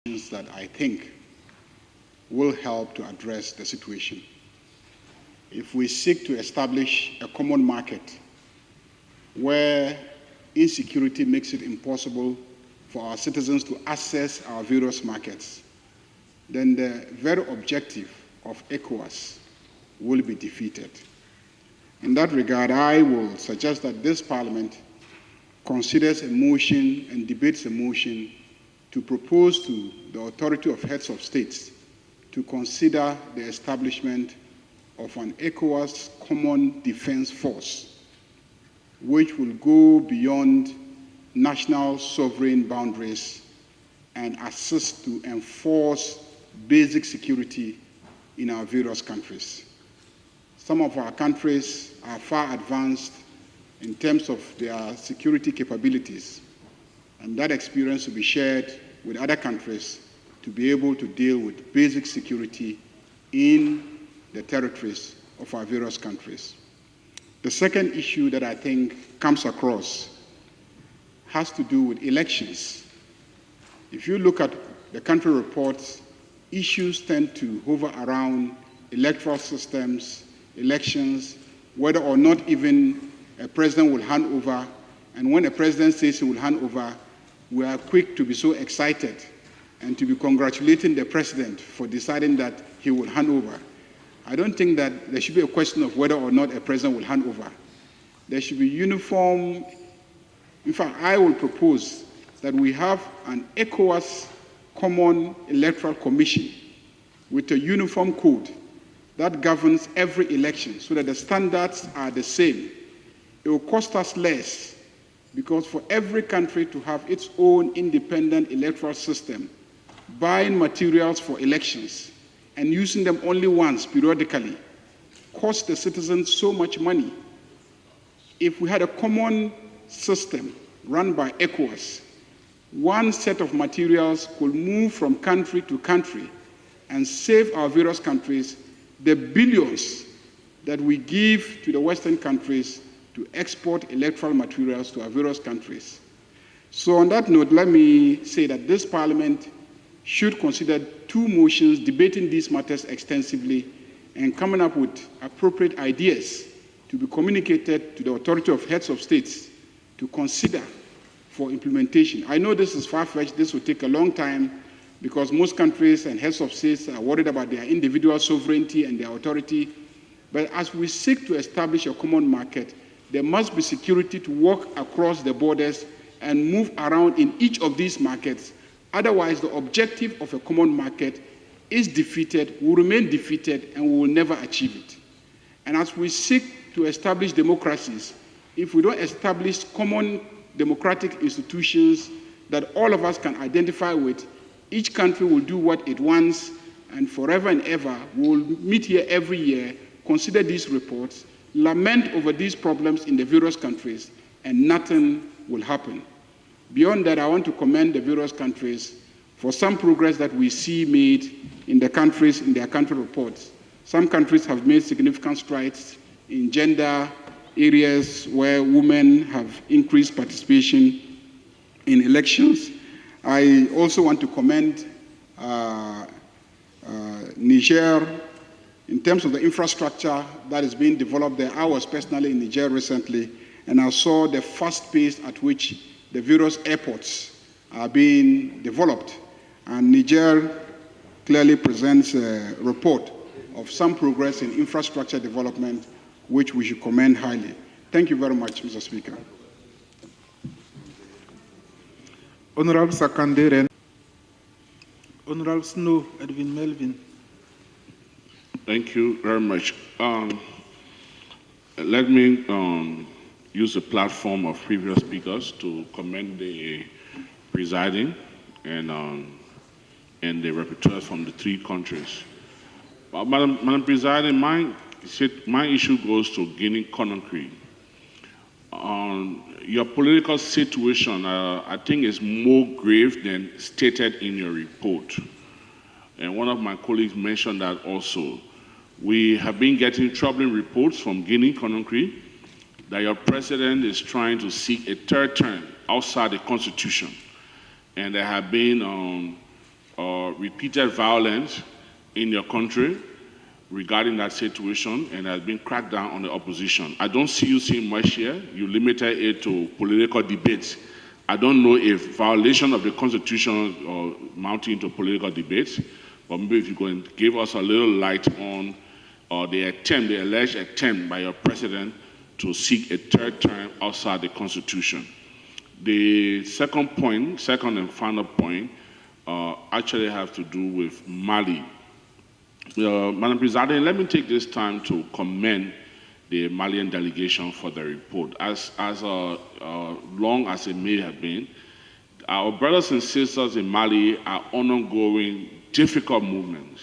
that I think will help to address the situation. If we seek to establish a common market where insecurity makes it impossible for our citizens to access our various markets, then the very objective of ECOWAS will be defeated. In that regard, I will suggest that this Parliament considers a motion and debates a motion to propose to the authority of heads of states to consider the establishment of an ECOWAS common defense force, which will go beyond national sovereign boundaries and assist to enforce basic security in our various countries. Some of our countries are far advanced in terms of their security capabilities, and that experience will be shared with other countries to be able to deal with basic security in the territories of our various countries. The second issue that I think comes across has to do with elections. If you look at the country reports, issues tend to hover around electoral systems, elections, whether or not even a president will hand over. And when a president says he will hand over, we are quick to be so excited and to be congratulating the president for deciding that he will hand over. I don't think that there should be a question of whether or not a president will hand over. There should be uniform. In fact, I will propose that we have an ECOWAS Common Electoral Commission with a uniform code that governs every election so that the standards are the same. It will cost us less because for every country to have its own independent electoral system, buying materials for elections and using them only once periodically costs the citizens so much money. If we had a common system run by ECOWAS, one set of materials could move from country to country and save our various countries the billions that we give to the Western countries to export electoral materials to our various countries. So on that note, let me say that this Parliament should consider two motions debating these matters extensively and coming up with appropriate ideas to be communicated to the authority of heads of states to consider for implementation. I know this is far-fetched, this will take a long time because most countries and heads of states are worried about their individual sovereignty and their authority. But as we seek to establish a common market, there must be security to walk across the borders and move around in each of these markets. Otherwise, the objective of a common market is defeated, will remain defeated, and we will never achieve it. And as we seek to establish democracies, if we don't establish common democratic institutions that all of us can identify with, each country will do what it wants, and forever and ever, we will meet here every year, consider these reports, lament over these problems in the various countries, and nothing will happen. Beyond that, I want to commend the various countries for some progress that we see made in the countries, in their country reports. Some countries have made significant strides in gender areas where women have increased participation in elections. I also want to commend Niger in terms of the infrastructure that is being developed there. I was personally in Niger recently, and I saw the fast pace at which the various airports are being developed. And Niger clearly presents a report of some progress in infrastructure development, which we should commend highly. Thank you very much, Mr. Speaker. Honorable Sakanderen. Honorable Snow Edwin Melvin. Thank you very much. Let me use the platform of previous speakers to commend the presiding and the rapporteurs from the three countries. Madam Presiding, my issue goes to Guinea-Conakry. Your political situation, I think, is more grave than stated in your report. And one of my colleagues mentioned that also. We have been getting troubling reports from Guinea-Conakry that your president is trying to seek a third term outside the constitution. And there have been repeated violence in your country regarding that situation, and has been cracked down on the opposition. I don't see you saying much here. You limited it to political debates. I don't know if violation of the Constitution or mounting into political debates, but maybe if you can give us a little light on the alleged attempt by your president to seek a third term outside the Constitution. The second and final point, actually have to do with Mali. Madam President, let me take this time to commend the Malian delegation for the report. As long as it may have been, our brothers and sisters in Mali are undergoing difficult movements.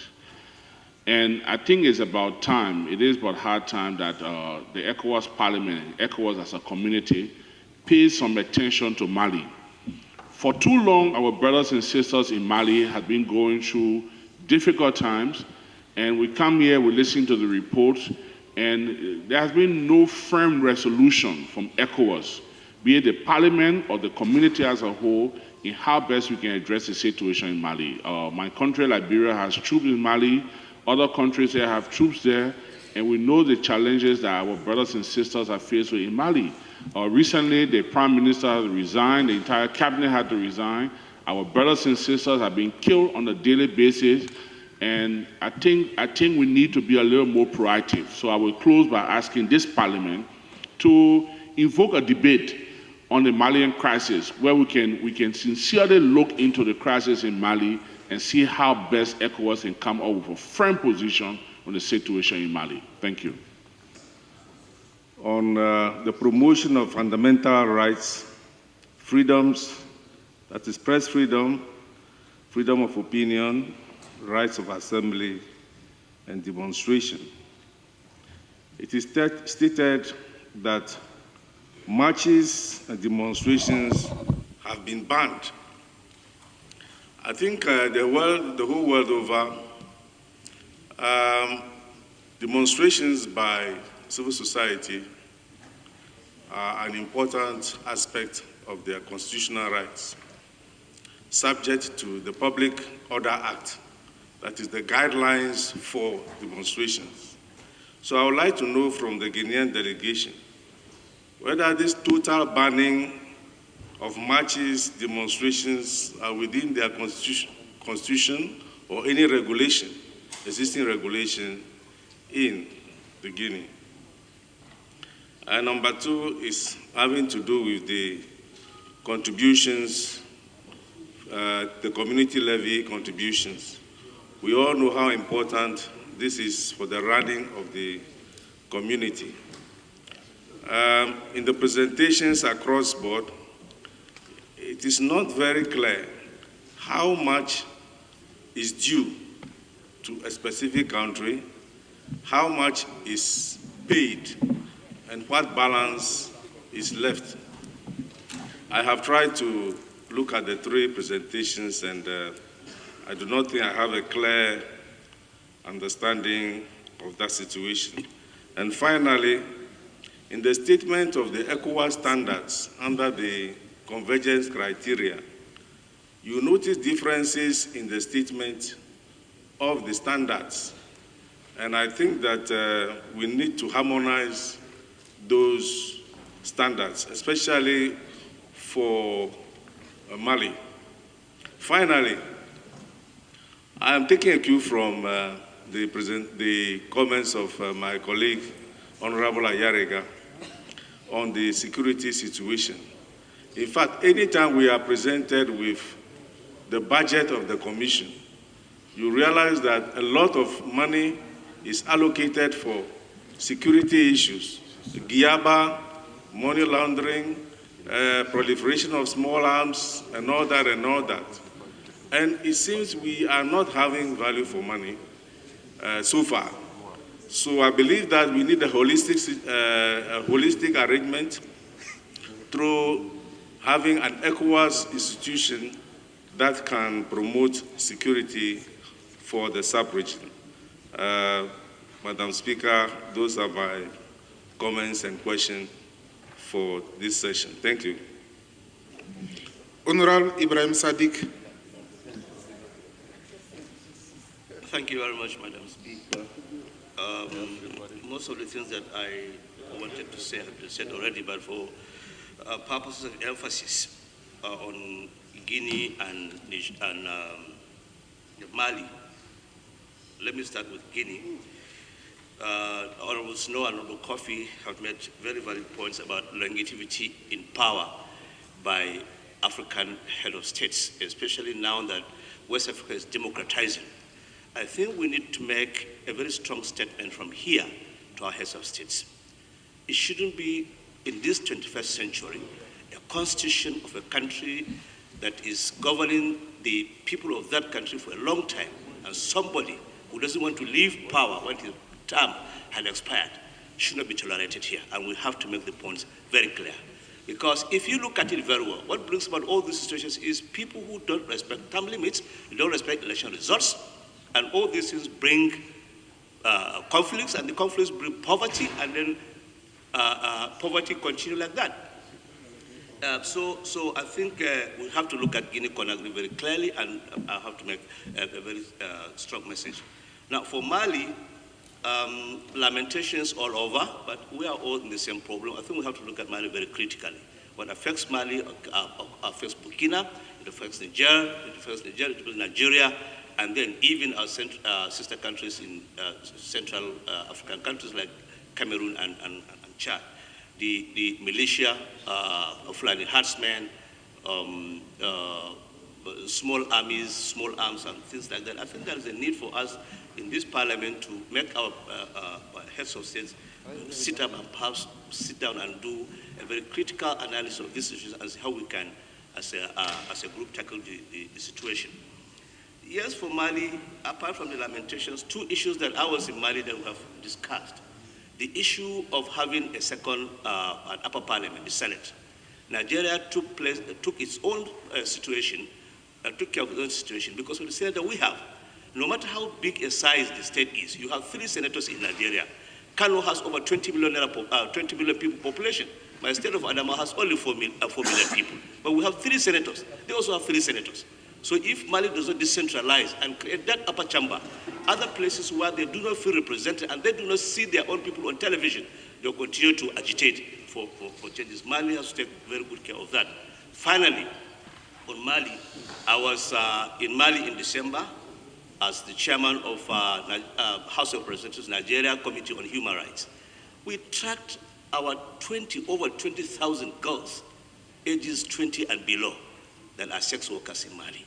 And I think it's about time, it is about hard time that the ECOWAS Parliament, ECOWAS as a community, pays some attention to Mali. For too long, our brothers and sisters in Mali have been going through difficult times, and we come here, we listen to the reports, and there has been no firm resolution from ECOWAS, be it the parliament or the community as a whole, in how best we can address the situation in Mali. My country, Liberia, has troops in Mali. Other countries here have troops there, and we know the challenges that our brothers and sisters are faced with in Mali. Recently, the Prime Minister has resigned, the entire cabinet had to resign. Our brothers and sisters have been killed on a daily basis, and I think we need to be a little more proactive. So I will close by asking this Parliament to invoke a debate on the Malian crisis, where we can sincerely look into the crisis in Mali and see how best ECOWAS can come up with a firm position on the situation in Mali. Thank you. On the promotion of fundamental rights, freedoms, that is press freedom, freedom of opinion, rights of assembly and demonstration. It is stated that marches and demonstrations have been banned. I think the whole world over, demonstrations by civil society are an important aspect of their constitutional rights, subject to the Public Order Act, that is the guidelines for demonstrations. So I would like to know from the Guinean delegation whether this total banning of marches, demonstrations are within their constitution or any regulation, existing regulation in the Guinea. And number two is having to do with the contributions, the community levy contributions. We all know how important this is for the running of the community. In the presentations across board, it is not very clear how much is due to a specific country, how much is paid, and what balance is left. I have tried to look at the three presentations, and I do not think I have a clear understanding of that situation. And finally, in the statement of the ECOWAS standards under the convergence criteria, you notice differences in the statement of the standards. And I think that we need to harmonize those standards, especially for Mali. Finally, I am taking a cue from the comments of my colleague, Honorable Ayarega, on the security situation. In fact, anytime we are presented with the budget of the Commission, you realize that a lot of money is allocated for security issues, GIABA, money laundering, proliferation of small arms, and all that and all that. And it seems we are not having value for money so far. So I believe that we need a holistic arrangement through having an ECOWAS institution that can promote security for the sub-region. Madam Speaker, those are my comments and questions for this session. Thank you. Honorable Ibrahim Sadiq. Thank you very much, Madam Speaker. Most of the things that I wanted to say have been said already, but for purposes of emphasis on Guinea and Mali, let me start with Guinea. Honorable Snow and Honorable Coffee have made very valid points about longevity in power by African head of states, especially now that West Africa is democratizing. I think we need to make a very strong statement from here to our heads of states. It shouldn't be, in this 21st century, a constitution of a country that is governing the people of that country for a long time, and somebody who doesn't want to leave power when his term had expired should not be tolerated here, and we have to make the points very clear. Because if you look at it very well, what brings about all these situations is people who don't respect term limits, don't respect election results, and all these things bring conflicts, and the conflicts bring poverty, and then poverty continue like that. So I think we have to look at Guinea-Conakry very clearly, and I have to make a very strong message. Now, for Mali, lamentations all over, but we are all in the same problem. I think we have to look at Mali very critically. What affects Mali affects Burkina, it affects Niger, it affects Nigeria, and then even our sister countries in Central African countries like Cameroon and Chad. The militia, Fulani herdsmen, small armies, small arms, and things like that. I think there is a need for us in this parliament to make our heads of states sit up and perhaps sit down and do a very critical analysis of these issues and see how we can, as a group, tackle the situation. Yes, for Mali, apart from the lamentations, two issues that I was in Mali that we have discussed. The issue of having a second, an upper parliament, the Senate. Nigeria took its own situation, took care of its own situation because of the Senate that we have. No matter how big a size the state is, you have 3 senators in Nigeria. Kano has over 20 million people population. My state of Adama has only 4 million people. But we have 3 senators. They also have 3 senators. So if Mali does not decentralize and create that upper chamber, other places where they do not feel represented and they do not see their own people on television, they'll continue to agitate for changes. Mali has to take very good care of that. Finally, on Mali, I was in Mali in December as the chairman of House of Representatives Nigeria Committee on Human Rights. We tracked our over 20,000 girls, ages 20 and below, that are sex workers in Mali.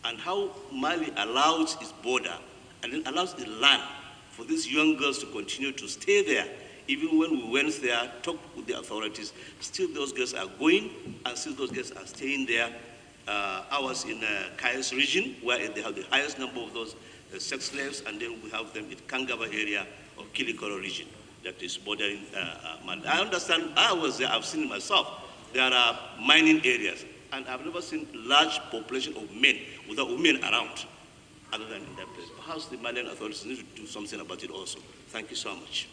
And how Mali allows its border and then allows the land for these young girls to continue to stay there. Even when we went there, talked with the authorities, still those girls are going and still those girls are staying there. I was in Kayes region where they have the highest number of those sex slaves, and then we have them in Kangaba area of Kilikoro region that is bordering Mali. I understand, I was there, I've seen it myself. There are mining areas, and I've never seen large population of men without women around, other than in that place. Perhaps the Malian authorities need to do something about it also. Thank you so much.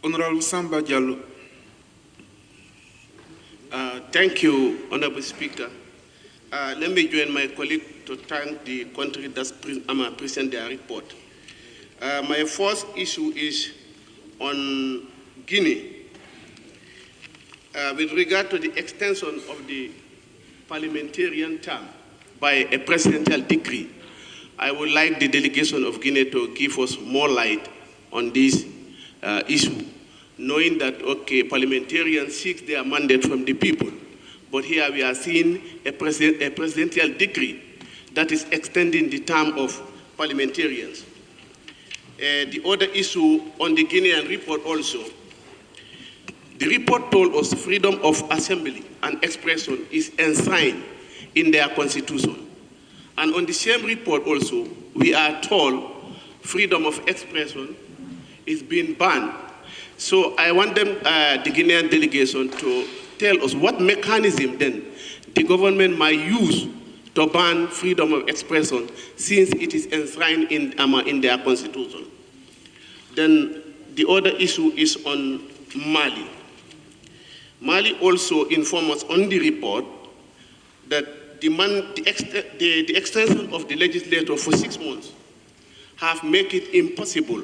Honorable Samba Diallo. Thank you, Honorable Speaker. Let me join my colleague to thank the country that's present their report. My first issue is on Guinea. With regard to the extension of the parliamentarian term by a presidential decree, I would like the delegation of Guinea to give us more light on this issue, knowing that, okay, parliamentarians seek their mandate from the people, but here we are seeing a presidential decree that is extending the term of parliamentarians. The other issue on the Guinean report also, the report told us freedom of assembly and expression is enshrined in their constitution. And on the same report also, we are told freedom of expression is being banned. So I want them, the Guinean delegation, to tell us what mechanism then the government might use to ban freedom of expression since it is enshrined in their constitution. Then the other issue is on Mali. Mali also informs us on the report that the extension of the legislature for 6 months have made it impossible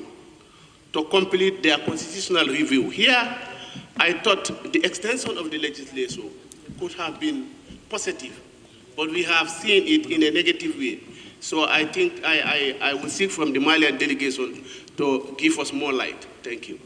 to complete their constitutional review. Here, I thought the extension of the legislature could have been positive, but we have seen it in a negative way. So I think I will seek from the Malian delegation to give us more light. Thank you.